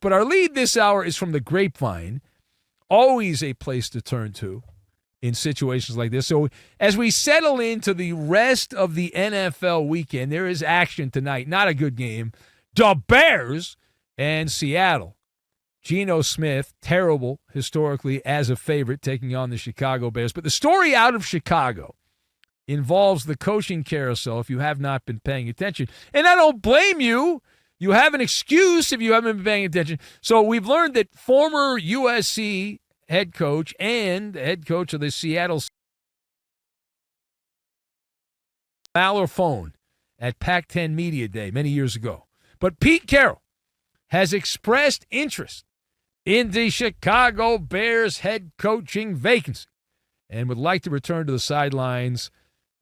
But our lead this hour is from the Grapevine, always a place to turn to in situations like this. So as we settle into the rest of the NFL weekend, there is action tonight. Not a good game. The Bears and Seattle. Geno Smith, terrible historically as a favorite, taking on the Chicago Bears. But the story out of Chicago involves the coaching carousel if you have not been paying attention. And I don't blame you. You have an excuse if you haven't been paying attention. So we've learned that former USC head coach and head coach of the Seattle MALLER phone at Pac-10 Media Day many years ago. But Pete Carroll has expressed interest in the Chicago Bears head coaching vacancy and would like to return to the sidelines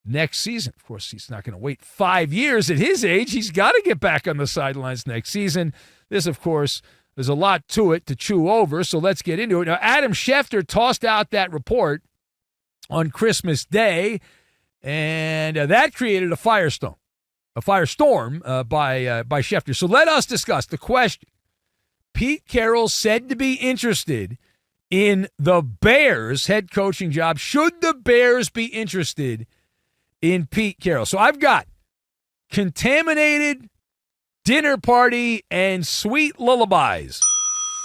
next season. Of course, he's not going to wait 5 years at his age. He's got to get back on the sidelines next season. This, of course, there's a lot to it to chew over, so let's get into it. Now, Adam Schefter tossed out that report on Christmas Day, and that created a firestorm by Schefter. So let us discuss the question. Pete Carroll said to be interested in the Bears head coaching job. Should the Bears be interested in Pete Carroll? So I've got contaminated dinner party and sweet lullabies.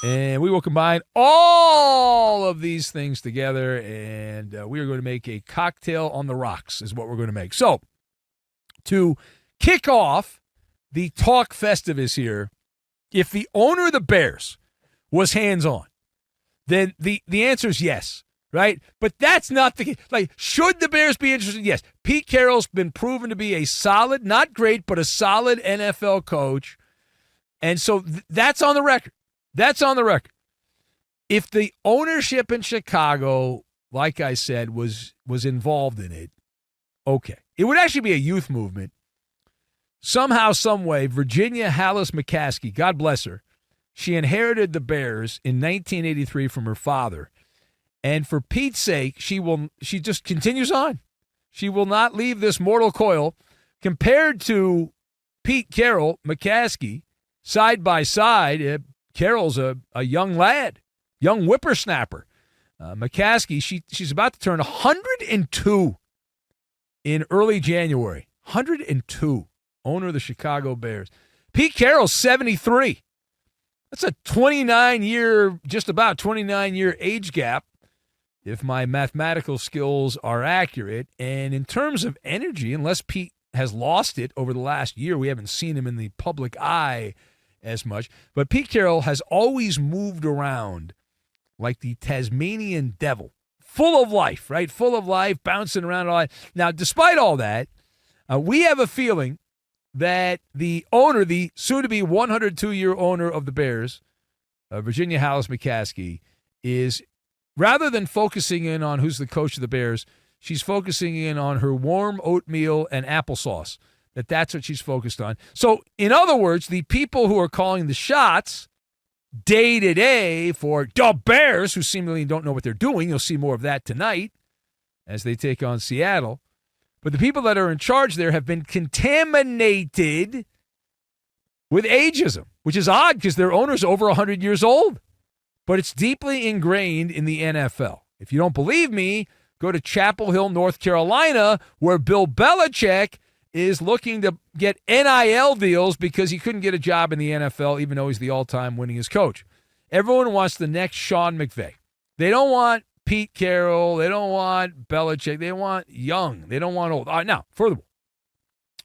And we will combine all of these things together, and we are going to make a cocktail on the rocks is what we're going to make. So to kick off the talk festivus here, if the owner of the Bears was hands-on, then the answer is yes, right? But that's not the case. Like, should the Bears be interested? Yes. Pete Carroll's been proven to be a solid, not great, but a solid NFL coach. And so that's on the record. That's on the record. If the ownership in Chicago, like I said, was involved in it, okay. It would actually be a youth movement. Somehow, some way, Virginia Hallis McCaskey, God bless her, she inherited the Bears in 1983 from her father. And for Pete's sake, she just continues on. She will not leave this mortal coil. Compared to Pete Carroll, McCaskey, side by side, Carroll's a young lad, young whippersnapper. McCaskey, she's about to turn 102 in early January. 102. Owner of the Chicago Bears. Pete Carroll's 73. That's a 29-year, just about 29-year age gap, if my mathematical skills are accurate. And in terms of energy, unless Pete has lost it over the last year, we haven't seen him in the public eye as much. But Pete Carroll has always moved around like the Tasmanian devil. Full of life, right? Full of life, bouncing around a lot. Now, despite all that, we have a feeling that the owner, the soon-to-be 102-year owner of the Bears, Virginia Hallis McCaskey, is, rather than focusing in on who's the coach of the Bears, she's focusing in on her warm oatmeal and applesauce. That's what she's focused on. So, in other words, the people who are calling the shots day-to-day for the Bears, who seemingly don't know what they're doing, you'll see more of that tonight as they take on Seattle. But the people that are in charge there have been contaminated with ageism, which is odd because their owner's over 100 years old. But it's deeply ingrained in the NFL. If you don't believe me, go to Chapel Hill, North Carolina, where Bill Belichick is looking to get NIL deals because he couldn't get a job in the NFL, even though he's the all-time winningest coach. Everyone wants the next Sean McVay. They don't want Pete Carroll. They don't want Belichick. They want young. They don't want old. All right, now, furthermore,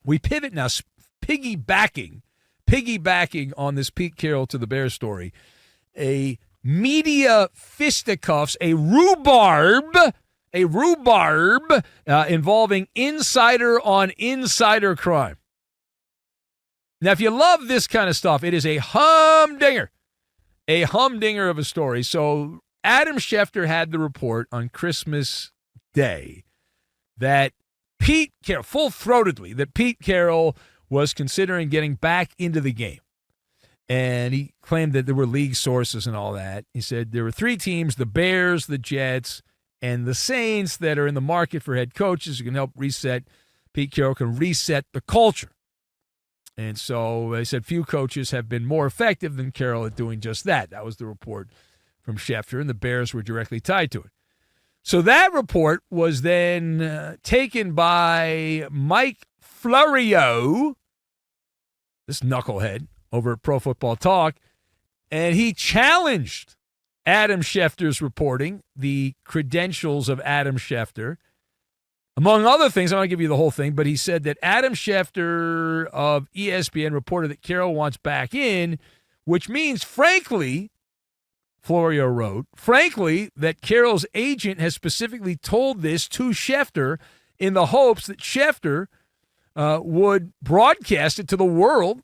we pivot now, piggybacking on this Pete Carroll to the Bears story, a media fisticuffs, a rhubarb involving insider on insider crime. Now, if you love this kind of stuff, it is a humdinger of a story. So Adam Schefter had the report on Christmas Day that Pete Carroll, full-throatedly, that Pete Carroll was considering getting back into the game. And he claimed that there were league sources and all that. He said there were three teams, the Bears, the Jets, and the Saints, that are in the market for head coaches who can help reset. Pete Carroll can reset the culture. And so they said few coaches have been more effective than Carroll at doing just that. That was the report from Schefter, and the Bears were directly tied to it. So that report was then taken by Mike Florio, this knucklehead over at Pro Football Talk, and he challenged Adam Schefter's reporting, the credentials of Adam Schefter. Among other things, I'm going to give you the whole thing, but he said that Adam Schefter of ESPN reported that Carroll wants back in, which means, frankly, Florio wrote, frankly, that Carroll's agent has specifically told this to Schefter in the hopes that Schefter would broadcast it to the world,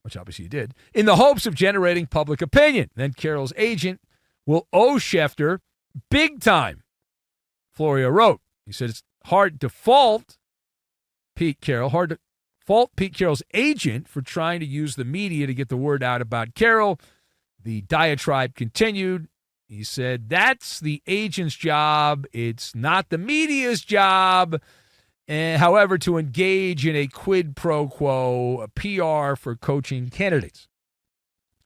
which obviously he did, in the hopes of generating public opinion. Then Carroll's agent will owe Schefter big time, Florio wrote. He said it's hard to fault Pete Carroll's agent for trying to use the media to get the word out about Carroll. The diatribe continued. He said, that's the agent's job. It's not the media's job. However, to engage in a quid pro quo, a PR for coaching candidates.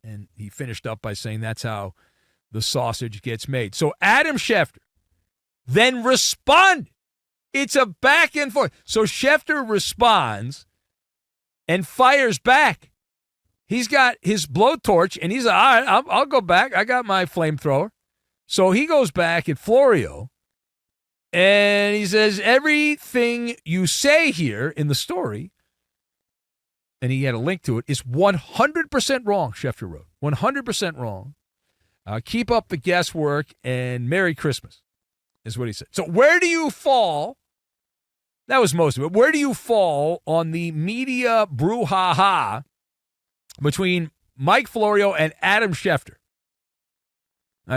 And he finished up by saying that's how the sausage gets made. So Adam Schefter then responded. It's a back and forth. So Schefter responds and fires back. He's got his blowtorch, and he's like, all right, I'll go back. I got my flamethrower. So he goes back at Florio, and he says, everything you say here in the story, and he had a link to it, is 100% wrong, Schefter wrote. 100% wrong. Keep up the guesswork, and Merry Christmas, is what he said. So where do you fall? That was most of it. Where do you fall on the media brouhaha between Mike Florio and Adam Schefter?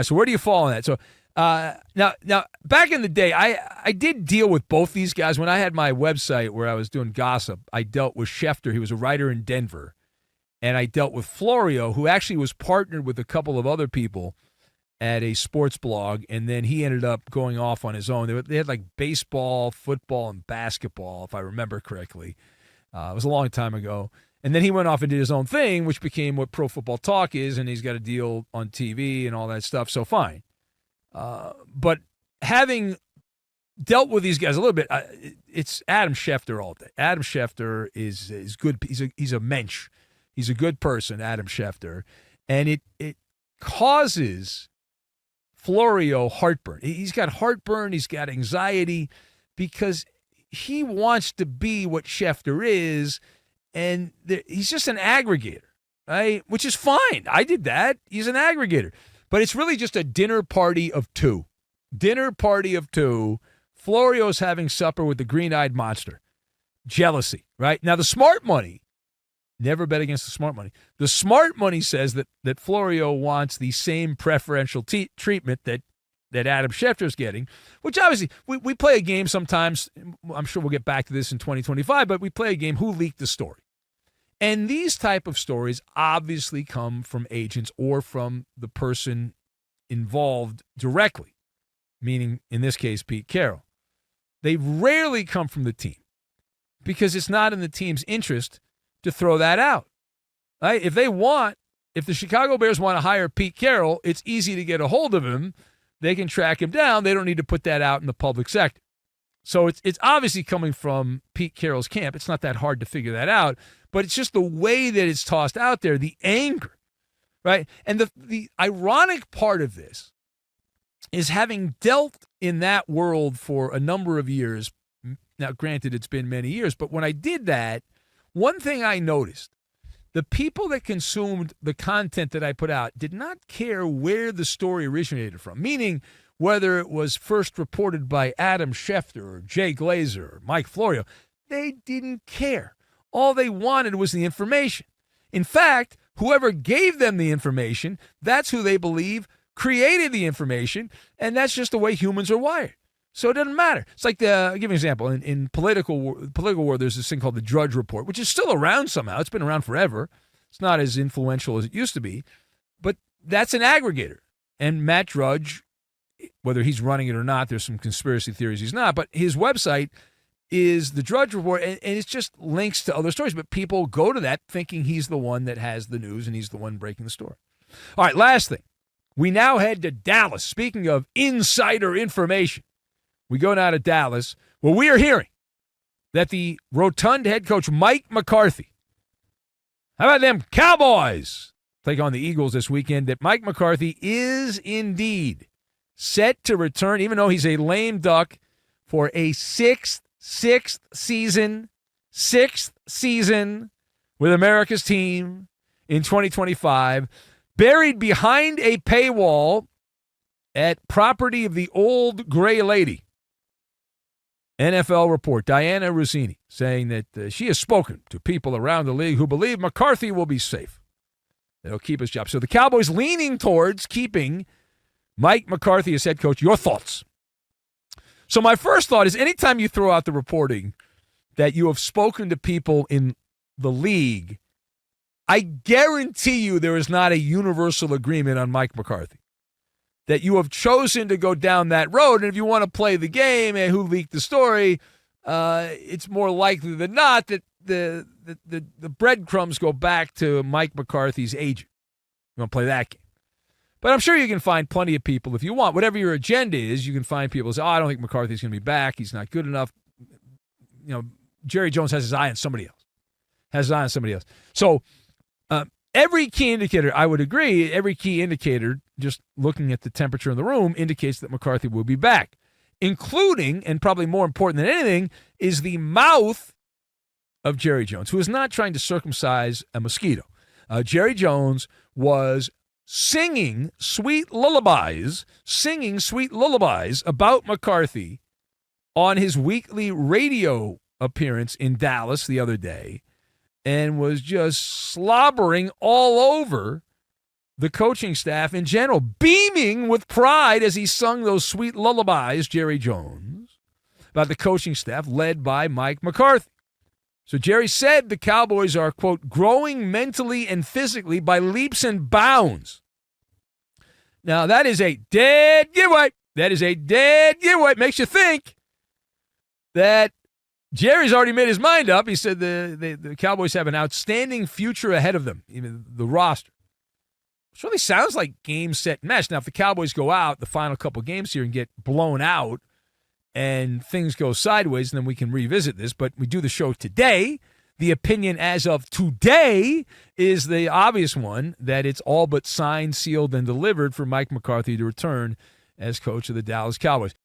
So where do you fall on that? So now back in the day, I did deal with both these guys. When I had my website where I was doing gossip, I dealt with Schefter. He was a writer in Denver. And I dealt with Florio, who actually was partnered with a couple of other people at a sports blog, and then he ended up going off on his own. They had like baseball, football, and basketball, if I remember correctly. It was a long time ago. And then he went off and did his own thing, which became what Pro Football Talk is, and he's got a deal on TV and all that stuff, so fine. But having dealt with these guys a little bit, it's Adam Schefter all day. Adam Schefter is good. He's a mensch. He's a good person, Adam Schefter. And it causes Florio heartburn. He's got heartburn. He's got anxiety because he wants to be what Schefter is, and he's just an aggregator, right? Which is fine. I did that. He's an aggregator. But it's really just a dinner party of two. Dinner party of two. Florio's having supper with the green-eyed monster. Jealousy, right? Now, the smart money, never bet against the smart money. The smart money says that Florio wants the same preferential treatment that Adam Schefter's getting, which obviously we play a game sometimes. I'm sure we'll get back to this in 2025, but we play a game, who leaked the story? And these type of stories obviously come from agents or from the person involved directly, meaning in this case, Pete Carroll. They rarely come from the team because it's not in the team's interest to throw that out. Right? If the Chicago Bears want to hire Pete Carroll, it's easy to get a hold of him. They can track him down. They don't need to put that out in the public sector. So it's obviously coming from Pete Carroll's camp. It's not that hard to figure that out, but it's just the way that it's tossed out there, the anger, right? And the ironic part of this is, having dealt in that world for a number of years. Now, granted, it's been many years, but when I did that, one thing I noticed, the people that consumed the content that I put out did not care where the story originated from, meaning whether it was first reported by Adam Schefter or Jay Glazer or Mike Florio. They didn't care. All they wanted was the information. In fact, whoever gave them the information, that's who they believe created the information, and that's just the way humans are wired. So it doesn't matter. It's like I'll give you an example. In political war, there's this thing called the Drudge Report, which is still around somehow. It's been around forever. It's not as influential as it used to be, but that's an aggregator. And Matt Drudge, whether he's running it or not, there's some conspiracy theories he's not, but his website is the Drudge Report, and it's just links to other stories. But people go to that thinking he's the one that has the news and he's the one breaking the story. All right, last thing. We now head to Dallas. Speaking of insider information, we go now to Dallas, where we are hearing that the rotund head coach Mike McCarthy, how about them Cowboys, take on the Eagles this weekend, that Mike McCarthy is indeed set to return, even though he's a lame duck, for a sixth season with America's team in 2025, buried behind a paywall at property of the old gray lady. NFL report, Diana Rossini, saying that she has spoken to people around the league who believe McCarthy will be safe. They'll keep his job. So the Cowboys leaning towards keeping Mike McCarthy as head coach. Your thoughts? So my first thought is anytime you throw out the reporting that you have spoken to people in the league, I guarantee you there is not a universal agreement on Mike McCarthy. That you have chosen to go down that road, and if you want to play the game and who leaked the story, it's more likely than not that the breadcrumbs go back to Mike McCarthy's agent. You want to play that game. But I'm sure you can find plenty of people, if you want, whatever your agenda is, you can find people who say, I don't think McCarthy's going to be back. He's not good enough. You know, Jerry Jones has his eye on somebody else. So every key indicator, I would agree, every key indicator, just looking at the temperature in the room, indicates that McCarthy will be back, including, and probably more important than anything, is the mouth of Jerry Jones, who is not trying to circumcise a mosquito. Jerry Jones was singing sweet lullabies about McCarthy on his weekly radio appearance in Dallas the other day, and was just slobbering all over the coaching staff in general, beaming with pride as he sung those sweet lullabies, Jerry Jones, about the coaching staff led by Mike McCarthy. So Jerry said the Cowboys are, quote, growing mentally and physically by leaps and bounds. Now, that is a dead giveaway. Makes you think that Jerry's already made his mind up. He said the Cowboys have an outstanding future ahead of them, even the roster. Which really sounds like game, set, match. Now, if the Cowboys go out the final couple games here and get blown out and things go sideways, then we can revisit this. But we do the show today. The opinion as of today is the obvious one that it's all but signed, sealed, and delivered for Mike McCarthy to return as coach of the Dallas Cowboys.